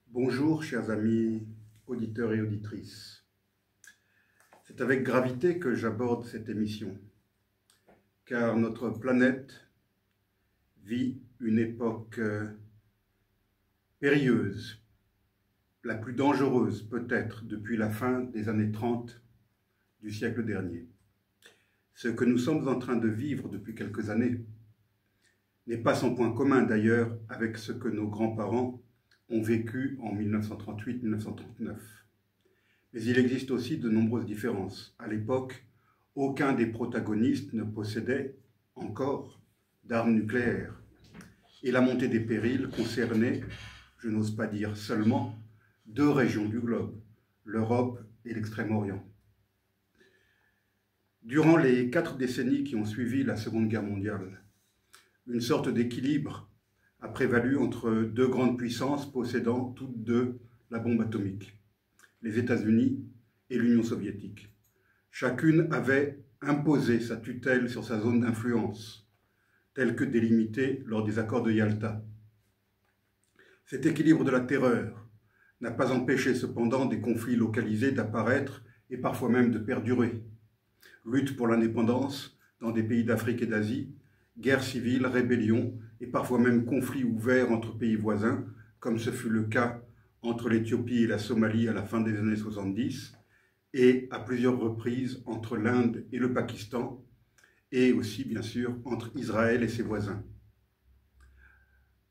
Bonjour, chers amis auditeurs et auditrices. C'est avec gravité que j'aborde cette émission, car notre planète vit une époque périlleuse, la plus dangereuse peut-être depuis la fin des années 30 du siècle dernier. Ce que nous sommes en train de vivre depuis quelques années n'est pas sans point commun d'ailleurs avec ce que nos grands-parents ont vécu en 1938-1939. Mais il existe aussi de nombreuses différences. À l'époque, aucun des protagonistes ne possédait encore d'armes nucléaires. Et la montée des périls concernait, je n'ose pas dire seulement, deux régions du globe, l'Europe et l'Extrême-Orient. Durant les 4 décennies qui ont suivi la Seconde Guerre mondiale, une sorte d'équilibre a prévalu entre deux grandes puissances possédant toutes deux la bombe atomique, les États-Unis et l'Union soviétique. Chacune avait imposé sa tutelle sur sa zone d'influence, telle que délimitée lors des accords de Yalta. Cet équilibre de la terreur n'a pas empêché cependant des conflits localisés d'apparaître et parfois même de perdurer. Lutte pour l'indépendance dans des pays d'Afrique et d'Asie, guerre civile, rébellion et parfois même conflits ouverts entre pays voisins, comme ce fut le cas entre l'Éthiopie et la Somalie à la fin des années 70, et à plusieurs reprises entre l'Inde et le Pakistan, et aussi bien sûr entre Israël et ses voisins.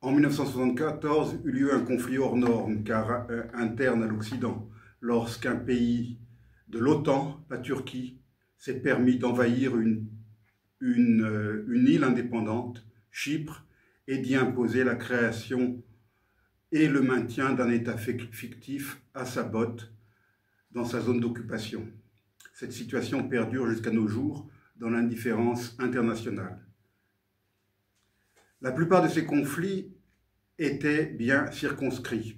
En 1974 eut lieu un conflit hors norme, car interne à l'Occident, lorsqu'un pays de l'OTAN, la Turquie, s'est permis d'envahir une île indépendante, Chypre, et d'y imposer la création et le maintien d'un État fictif à sa botte dans sa zone d'occupation. Cette situation perdure jusqu'à nos jours dans l'indifférence internationale. La plupart de ces conflits étaient bien circonscrits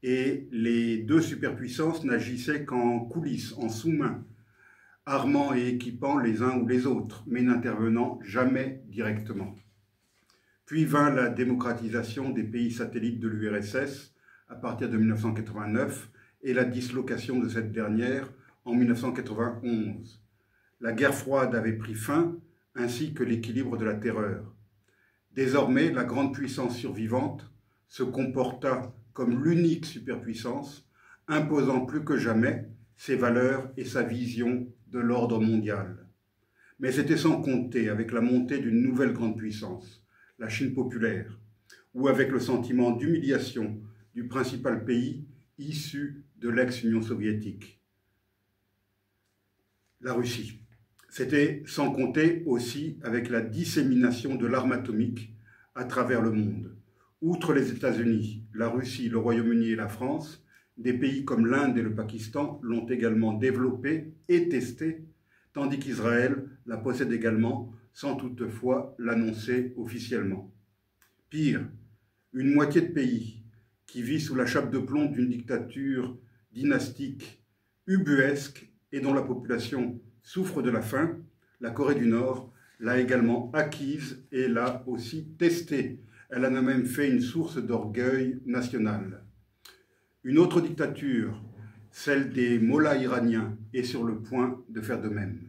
et les deux superpuissances n'agissaient qu'en coulisses, en sous-main, armant et équipant les uns ou les autres, mais n'intervenant jamais directement. Puis vint la démocratisation des pays satellites de l'URSS à partir de 1989 et la dislocation de cette dernière en 1991. La guerre froide avait pris fin, ainsi que l'équilibre de la terreur. Désormais, la grande puissance survivante se comporta comme l'unique superpuissance, imposant plus que jamais ses valeurs et sa vision de l'ordre mondial. Mais c'était sans compter avec la montée d'une nouvelle grande puissance, la Chine populaire, ou avec le sentiment d'humiliation du principal pays issu de l'ex-Union soviétique, la Russie. C'était sans compter aussi avec la dissémination de l'arme atomique à travers le monde. Outre les États-Unis, la Russie, le Royaume-Uni et la France, des pays comme l'Inde et le Pakistan l'ont également développée et testée, tandis qu'Israël la possède également, sans toutefois l'annoncer officiellement. Pire, une moitié de pays qui vit sous la chape de plomb d'une dictature dynastique ubuesque et dont la population souffre de la faim, la Corée du Nord l'a également acquise et l'a aussi testée. Elle en a même fait une source d'orgueil national. Une autre dictature, celle des mollahs iraniens, est sur le point de faire de même.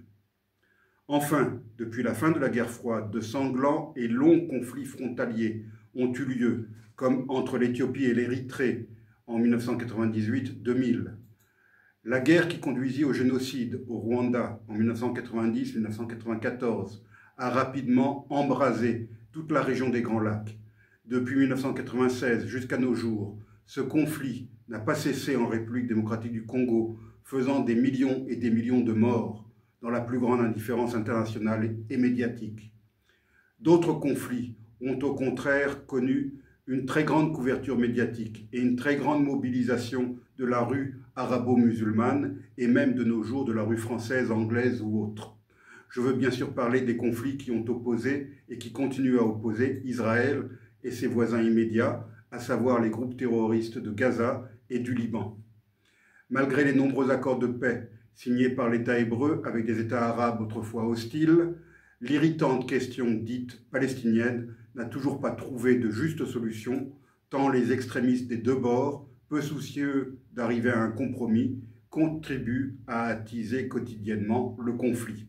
Enfin, depuis la fin de la guerre froide, de sanglants et longs conflits frontaliers ont eu lieu, comme entre l'Éthiopie et l'Érythrée en 1998-2000. La guerre qui conduisit au génocide au Rwanda en 1990-1994 a rapidement embrasé toute la région des Grands Lacs. Depuis 1996 jusqu'à nos jours, ce conflit n'a pas cessé en République démocratique du Congo, faisant des millions et des millions de morts dans la plus grande indifférence internationale et médiatique. D'autres conflits ont au contraire connu une très grande couverture médiatique et une très grande mobilisation de la rue arabo-musulmane et même de nos jours de la rue française, anglaise ou autre. Je veux bien sûr parler des conflits qui ont opposé et qui continuent à opposer Israël et ses voisins immédiats, à savoir les groupes terroristes de Gaza et du Liban. Malgré les nombreux accords de paix signés par l'État hébreu avec des États arabes autrefois hostiles, l'irritante question dite palestinienne n'a toujours pas trouvé de juste solution, tant les extrémistes des deux bords, peu soucieux d'arriver à un compromis, contribuent à attiser quotidiennement le conflit.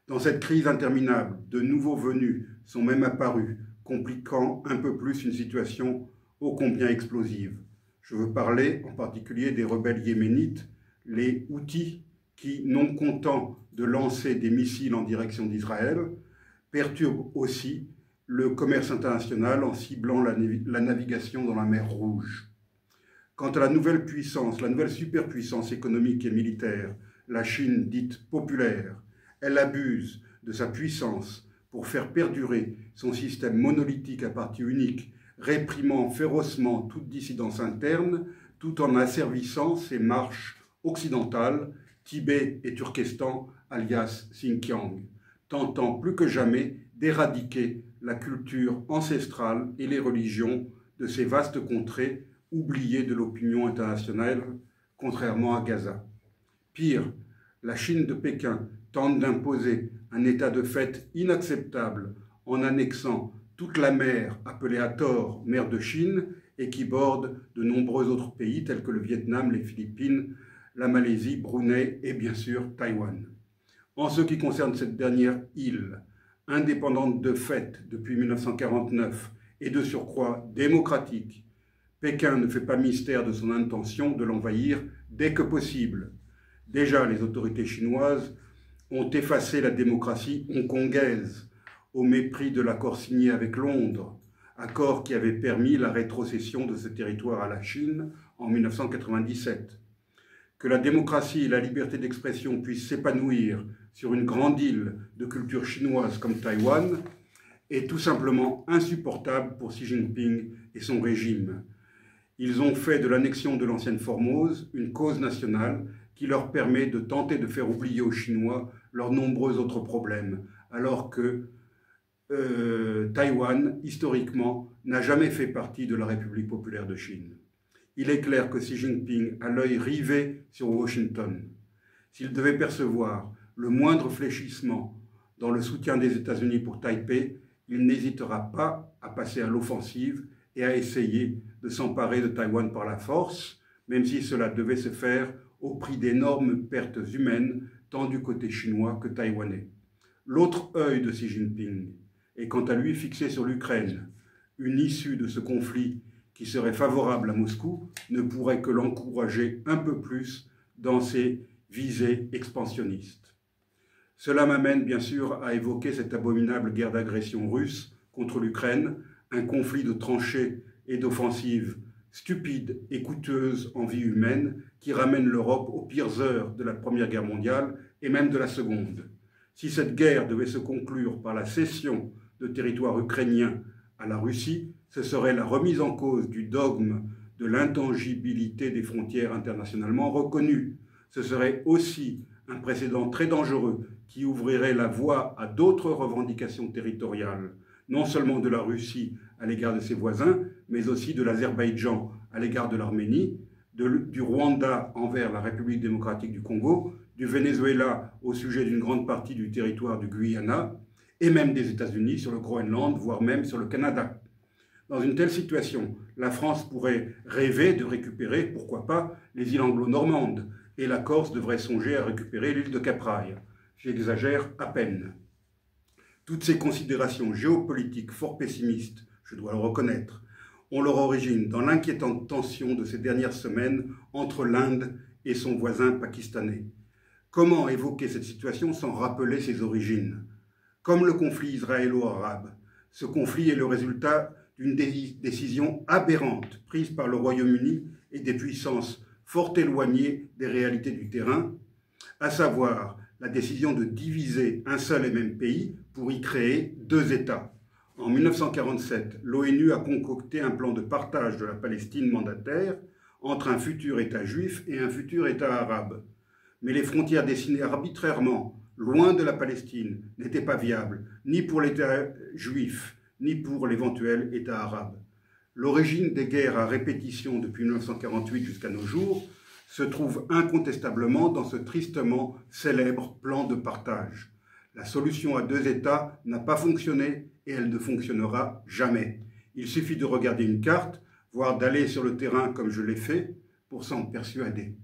Dans cette crise interminable, de nouveaux venus sont même apparus, compliquant un peu plus une situation ô combien explosive. Je veux parler en particulier des rebelles yéménites, les Houthis, qui, non contents de lancer des missiles en direction d'Israël, perturbent aussi le commerce international en ciblant la navigation dans la mer Rouge. Quant à la nouvelle puissance, la nouvelle superpuissance économique et militaire, la Chine dite populaire, elle abuse de sa puissance pour faire perdurer son système monolithique à parti unique, réprimant férocement toute dissidence interne, tout en asservissant ses marches occidentales, Tibet et Turkestan, alias Xinjiang, tentant plus que jamais d'éradiquer la culture ancestrale et les religions de ces vastes contrées oubliées de l'opinion internationale, contrairement à Gaza. Pire, la Chine de Pékin tente d'imposer un état de fait inacceptable en annexant toute la mer appelée à tort mer de Chine et qui borde de nombreux autres pays tels que le Vietnam, les Philippines, la Malaisie, Brunei et bien sûr Taïwan. En ce qui concerne cette dernière île, indépendante de fait depuis 1949 et de surcroît démocratique, Pékin ne fait pas mystère de son intention de l'envahir dès que possible. Déjà, les autorités chinoises ont effacé la démocratie hongkongaise au mépris de l'accord signé avec Londres, accord qui avait permis la rétrocession de ce territoire à la Chine en 1997. Que la démocratie et la liberté d'expression puissent s'épanouir sur une grande île de culture chinoise comme Taïwan est tout simplement insupportable pour Xi Jinping et son régime. Ils ont fait de l'annexion de l'ancienne Formose une cause nationale qui leur permet de tenter de faire oublier aux Chinois leurs nombreux autres problèmes, alors que Taïwan, historiquement, n'a jamais fait partie de la République populaire de Chine. Il est clair que Xi Jinping a l'œil rivé sur Washington. S'il devait percevoir le moindre fléchissement dans le soutien des États-Unis pour Taipei, il n'hésitera pas à passer à l'offensive et à essayer de s'emparer de Taïwan par la force, même si cela devait se faire au prix d'énormes pertes humaines, tant du côté chinois que taïwanais. L'autre œil de Xi Jinping est quant à lui fixé sur l'Ukraine. Une issue de ce conflit qui serait favorable à Moscou ne pourrait que l'encourager un peu plus dans ses visées expansionnistes. Cela m'amène bien sûr à évoquer cette abominable guerre d'agression russe contre l'Ukraine, un conflit de tranchées et d'offensives stupide et coûteuse en vie humaine qui ramène l'Europe aux pires heures de la Première Guerre mondiale et même de la Seconde. Si cette guerre devait se conclure par la cession de territoires ukrainiens à la Russie, ce serait la remise en cause du dogme de l'intangibilité des frontières internationalement reconnues. Ce serait aussi un précédent très dangereux qui ouvrirait la voie à d'autres revendications territoriales, non seulement de la Russie à l'égard de ses voisins, mais aussi de l'Azerbaïdjan à l'égard de l'Arménie, du Rwanda envers la République démocratique du Congo, du Venezuela au sujet d'une grande partie du territoire du Guyana, et même des États-Unis sur le Groenland, voire même sur le Canada. Dans une telle situation, la France pourrait rêver de récupérer, pourquoi pas, les îles anglo-normandes, et la Corse devrait songer à récupérer l'île de Capraille. J'exagère à peine. Toutes ces considérations géopolitiques fort pessimistes, je dois le reconnaître, ont leur origine dans l'inquiétante tension de ces dernières semaines entre l'Inde et son voisin pakistanais. Comment évoquer cette situation sans rappeler ses origines? Comme le conflit israélo-arabe, ce conflit est le résultat d'une décision aberrante prise par le Royaume-Uni et des puissances fort éloignées des réalités du terrain, à savoir la décision de diviser un seul et même pays pour y créer deux États. En 1947, l'ONU a concocté un plan de partage de la Palestine mandataire entre un futur État juif et un futur État arabe. Mais les frontières dessinées arbitrairement, loin de la Palestine, n'étaient pas viables, ni pour l'État juif, ni pour l'éventuel État arabe. L'origine des guerres à répétition depuis 1948 jusqu'à nos jours se trouve incontestablement dans ce tristement célèbre plan de partage. La solution à deux États n'a pas fonctionné et elle ne fonctionnera jamais. Il suffit de regarder une carte, voire d'aller sur le terrain comme je l'ai fait, pour s'en persuader.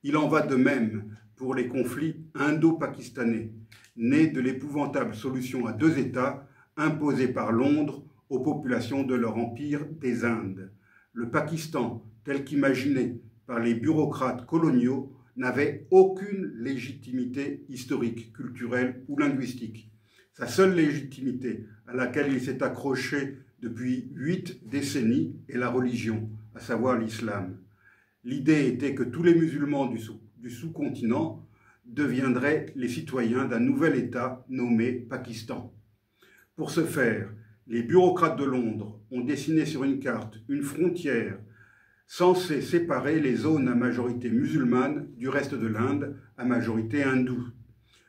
Il en va de même pour les conflits indo-pakistanais, nés de l'épouvantable solution à deux États imposée par Londres aux populations de leur empire des Indes. Le Pakistan, tel qu'imaginé par les bureaucrates coloniaux, n'avait aucune légitimité historique, culturelle ou linguistique. Sa seule légitimité, à laquelle il s'est accroché depuis 8 décennies, est la religion, à savoir l'islam. L'idée était que tous les musulmans du sous-continent deviendraient les citoyens d'un nouvel État nommé Pakistan. Pour ce faire, les bureaucrates de Londres ont dessiné sur une carte une frontière censée séparer les zones à majorité musulmane du reste de l'Inde à majorité hindoue.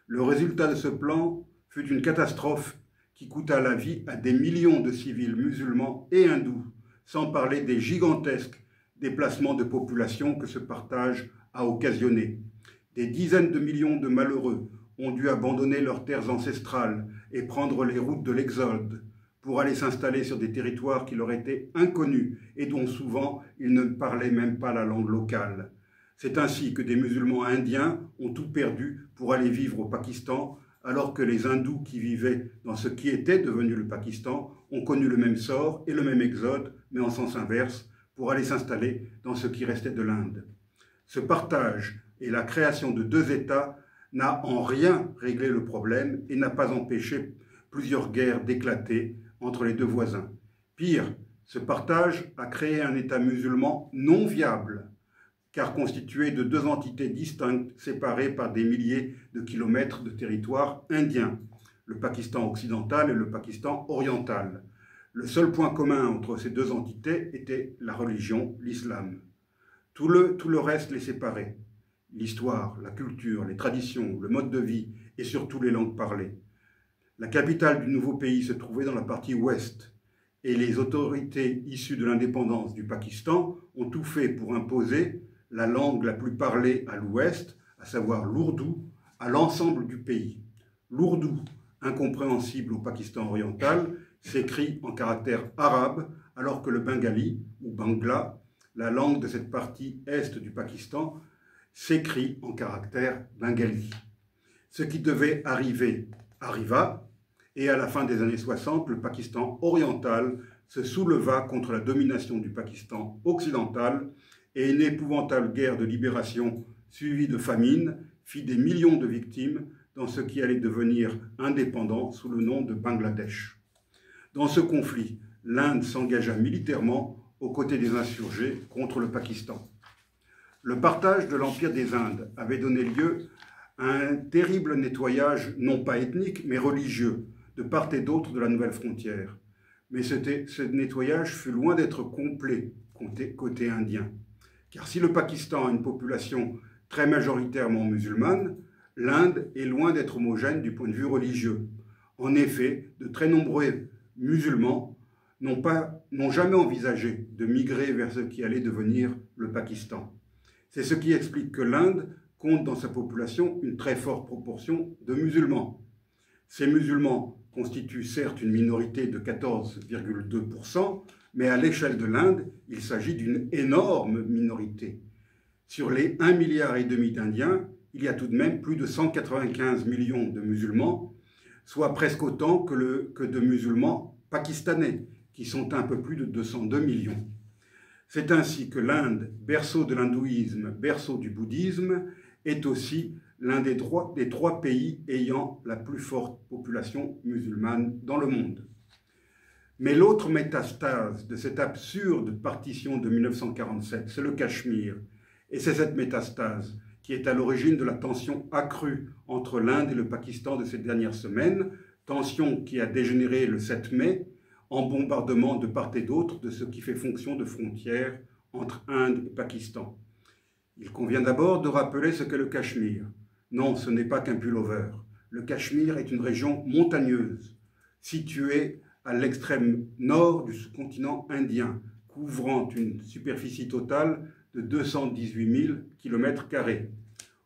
Le résultat de ce plan fut une catastrophe qui coûta la vie à des millions de civils musulmans et hindous, sans parler des gigantesques déplacements de population que ce partage a occasionné. Des dizaines de millions de malheureux ont dû abandonner leurs terres ancestrales et prendre les routes de l'exode pour aller s'installer sur des territoires qui leur étaient inconnus et dont souvent ils ne parlaient même pas la langue locale. C'est ainsi que des musulmans indiens ont tout perdu pour aller vivre au Pakistan, alors que les hindous qui vivaient dans ce qui était devenu le Pakistan ont connu le même sort et le même exode, mais en sens inverse, pour aller s'installer dans ce qui restait de l'Inde. Ce partage et la création de deux États n'a en rien réglé le problème et n'a pas empêché plusieurs guerres d'éclater entre les deux voisins. Pire, ce partage a créé un État musulman non viable, car constitué de deux entités distinctes séparées par des milliers de kilomètres de territoire indien, le Pakistan occidental et le Pakistan oriental. Le seul point commun entre ces deux entités était la religion, l'islam. Tout le reste les séparait. L'histoire, la culture, les traditions, le mode de vie et surtout les langues parlées. La capitale du nouveau pays se trouvait dans la partie ouest et les autorités issues de l'indépendance du Pakistan ont tout fait pour imposer la langue la plus parlée à l'ouest, à savoir l'ourdou, à l'ensemble du pays. L'ourdou, incompréhensible au Pakistan oriental, s'écrit en caractère arabe, alors que le bengali, ou bangla, la langue de cette partie est du Pakistan, s'écrit en caractère bengali. Ce qui devait arriver arriva, et à la fin des années 60, le Pakistan oriental se souleva contre la domination du Pakistan occidental et une épouvantable guerre de libération suivie de famine fit des millions de victimes dans ce qui allait devenir indépendant sous le nom de Bangladesh. Dans ce conflit, l'Inde s'engagea militairement aux côtés des insurgés contre le Pakistan. Le partage de l'Empire des Indes avait donné lieu à un terrible nettoyage, non pas ethnique, mais religieux, de part et d'autre de la nouvelle frontière. Mais ce nettoyage fut loin d'être complet côté indien. Car si le Pakistan a une population très majoritairement musulmane, l'Inde est loin d'être homogène du point de vue religieux. En effet, de très nombreux musulmans n'ont jamais envisagé de migrer vers ce qui allait devenir le Pakistan. C'est ce qui explique que l'Inde compte dans sa population une très forte proportion de musulmans. Ces musulmans constituent certes une minorité de 14,2%, mais à l'échelle de l'Inde, il s'agit d'une énorme minorité. Sur les 1,5 milliard d'Indiens, il y a tout de même plus de 195 millions de musulmans, soit presque autant que de musulmans pakistanais, qui sont un peu plus de 202 millions. C'est ainsi que l'Inde, berceau de l'hindouisme, berceau du bouddhisme, est aussi l'un des trois pays ayant la plus forte population musulmane dans le monde. Mais l'autre métastase de cette absurde partition de 1947, c'est le Cachemire. Et c'est cette métastase qui est à l'origine de la tension accrue entre l'Inde et le Pakistan de ces dernières semaines, tension qui a dégénéré le 7 mai en bombardement de part et d'autre de ce qui fait fonction de frontière entre Inde et Pakistan. Il convient d'abord de rappeler ce qu'est le Cachemire. Non, ce n'est pas qu'un pullover. Le Cachemire est une région montagneuse, située à l'extrême nord du sous-continent indien, couvrant une superficie totale de 218 000 km².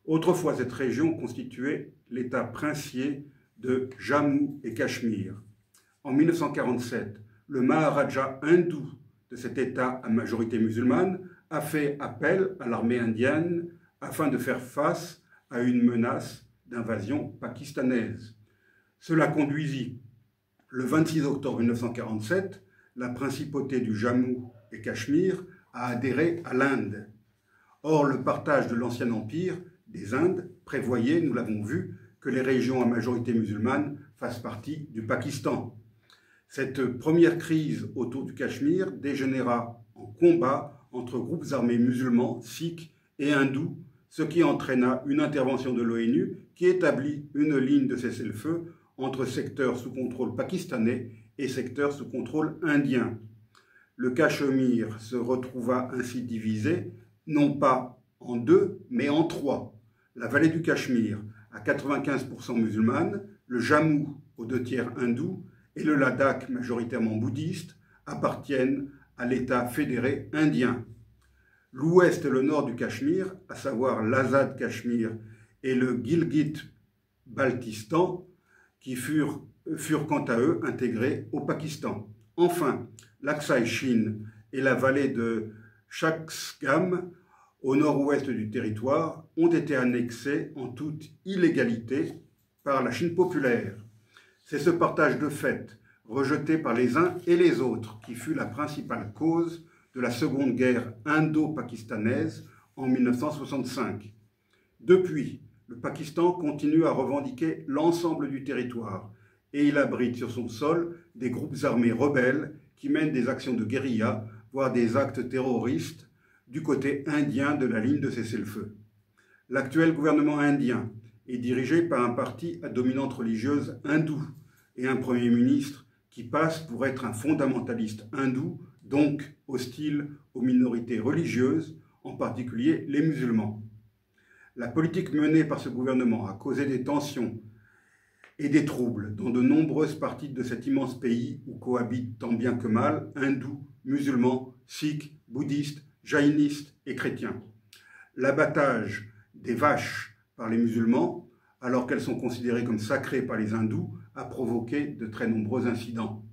Autrefois, cette région constituait l'état princier de Jammu et Cachemire. En 1947, le Maharaja hindou de cet État à majorité musulmane a fait appel à l'armée indienne afin de faire face à une menace d'invasion pakistanaise. Cela conduisit, le 26 octobre 1947, la principauté du Jammu et Cachemire à adhérer à l'Inde. Or, le partage de l'ancien empire des Indes prévoyait, nous l'avons vu, que les régions à majorité musulmane fassent partie du Pakistan. Cette première crise autour du Cachemire dégénéra en combat entre groupes armés musulmans, sikhs et hindous, ce qui entraîna une intervention de l'ONU qui établit une ligne de cessez-le-feu entre secteurs sous contrôle pakistanais et secteurs sous contrôle indien. Le Cachemire se retrouva ainsi divisé, non pas en deux, mais en trois. La vallée du Cachemire, à 95% musulmane, le Jammu, aux 2/3 hindous, et le Ladakh, majoritairement bouddhiste, appartiennent à l'État fédéré indien. L'ouest et le nord du Cachemire, à savoir l'Azad Cachemire et le Gilgit-Baltistan, qui furent quant à eux intégrés au Pakistan. Enfin, l'Aksai Chin et la vallée de Shaksgam, au nord-ouest du territoire, ont été annexés en toute illégalité par la Chine populaire. C'est ce partage de fait, rejeté par les uns et les autres, qui fut la principale cause de la seconde guerre indo-pakistanaise en 1965. Depuis, le Pakistan continue à revendiquer l'ensemble du territoire et il abrite sur son sol des groupes armés rebelles qui mènent des actions de guérilla, voire des actes terroristes du côté indien de la ligne de cessez-le-feu. L'actuel gouvernement indien est dirigé par un parti à dominante religieuse hindoue et un Premier ministre qui passe pour être un fondamentaliste hindou, donc hostile aux minorités religieuses, en particulier les musulmans. La politique menée par ce gouvernement a causé des tensions et des troubles dans de nombreuses parties de cet immense pays où cohabitent tant bien que mal hindous, musulmans, sikhs, bouddhistes, jaïnistes et chrétiens. L'abattage des vaches par les musulmans, alors qu'elles sont considérées comme sacrées par les hindous, a provoqué de très nombreux incidents.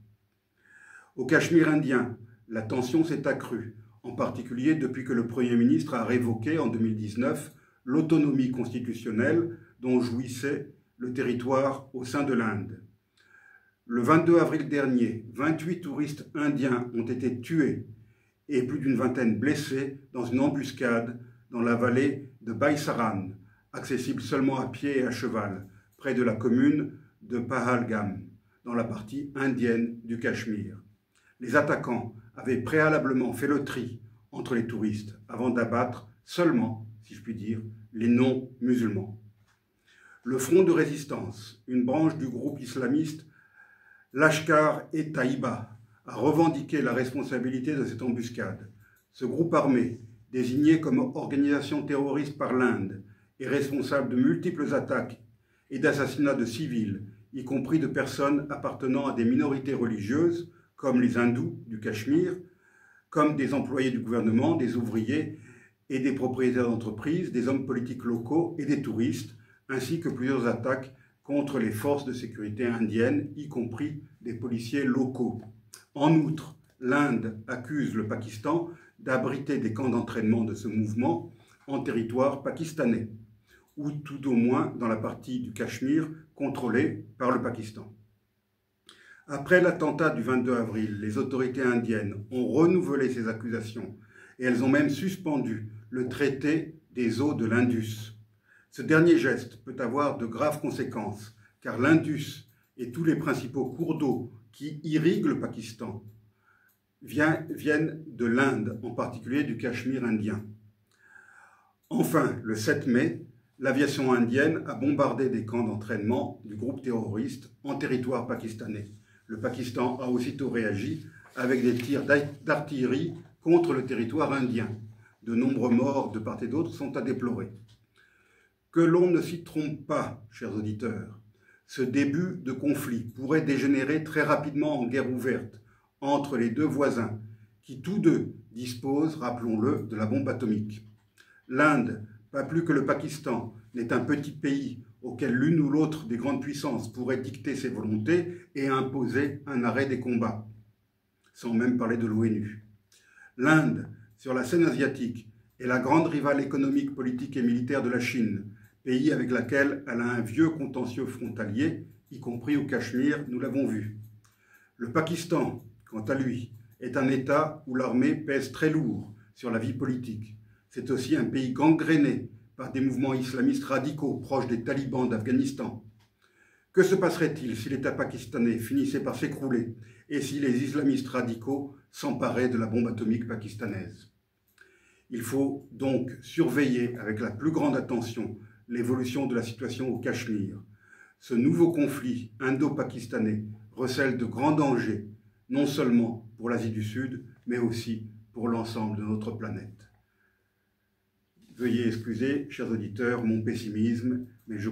Au Cachemire indien, la tension s'est accrue, en particulier depuis que le Premier ministre a révoqué en 2019 l'autonomie constitutionnelle dont jouissait le territoire au sein de l'Inde. Le 22 avril dernier, 28 touristes indiens ont été tués et plus d'une vingtaine blessés dans une embuscade dans la vallée de Baisaran, accessible seulement à pied et à cheval, près de la commune de Pahalgam, dans la partie indienne du Cachemire. Les attaquants avaient préalablement fait le tri entre les touristes avant d'abattre seulement, si je puis dire, les non-musulmans. Le Front de résistance, une branche du groupe islamiste Lashkar-e-Taïba, a revendiqué la responsabilité de cette embuscade. Ce groupe armé, désigné comme organisation terroriste par l'Inde, est responsable de multiples attaques et d'assassinats de civils, y compris de personnes appartenant à des minorités religieuses, comme les hindous du Cachemire, comme des employés du gouvernement, des ouvriers et des propriétaires d'entreprises, des hommes politiques locaux et des touristes, ainsi que plusieurs attaques contre les forces de sécurité indiennes, y compris des policiers locaux. En outre, l'Inde accuse le Pakistan d'abriter des camps d'entraînement de ce mouvement en territoire pakistanais, ou tout au moins dans la partie du Cachemire contrôlée par le Pakistan. Après l'attentat du 22 avril, les autorités indiennes ont renouvelé ces accusations et elles ont même suspendu le traité des eaux de l'Indus. Ce dernier geste peut avoir de graves conséquences, car l'Indus et tous les principaux cours d'eau qui irriguent le Pakistan viennent de l'Inde, en particulier du Cachemire indien. Enfin, le 7 mai, l'aviation indienne a bombardé des camps d'entraînement du groupe terroriste en territoire pakistanais. Le Pakistan a aussitôt réagi avec des tirs d'artillerie contre le territoire indien. De nombreux morts de part et d'autre sont à déplorer. Que l'on ne s'y trompe pas, chers auditeurs, ce début de conflit pourrait dégénérer très rapidement en guerre ouverte entre les deux voisins, qui tous deux disposent, rappelons-le, de la bombe atomique. L'Inde, pas plus que le Pakistan, n'est un petit pays auquel l'une ou l'autre des grandes puissances pourrait dicter ses volontés et imposer un arrêt des combats, sans même parler de l'ONU. L'Inde, sur la scène asiatique, est la grande rivale économique, politique et militaire de la Chine, pays avec laquelle elle a un vieux contentieux frontalier, y compris au Cachemire, nous l'avons vu. Le Pakistan, quant à lui, est un État où l'armée pèse très lourd sur la vie politique. C'est aussi un pays gangréné par des mouvements islamistes radicaux proches des talibans d'Afghanistan. Que se passerait-il si l'État pakistanais finissait par s'écrouler et si les islamistes radicaux s'emparaient de la bombe atomique pakistanaise? Il faut donc surveiller avec la plus grande attention l'évolution de la situation au Cachemire. Ce nouveau conflit indo-pakistanais recèle de grands dangers, non seulement pour l'Asie du Sud, mais aussi pour l'ensemble de notre planète. Veuillez excuser, chers auditeurs, mon pessimisme, mais je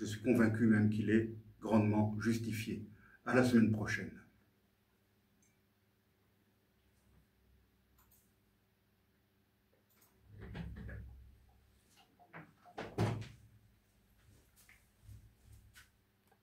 suis convaincu même qu'il est grandement justifié. À la semaine prochaine.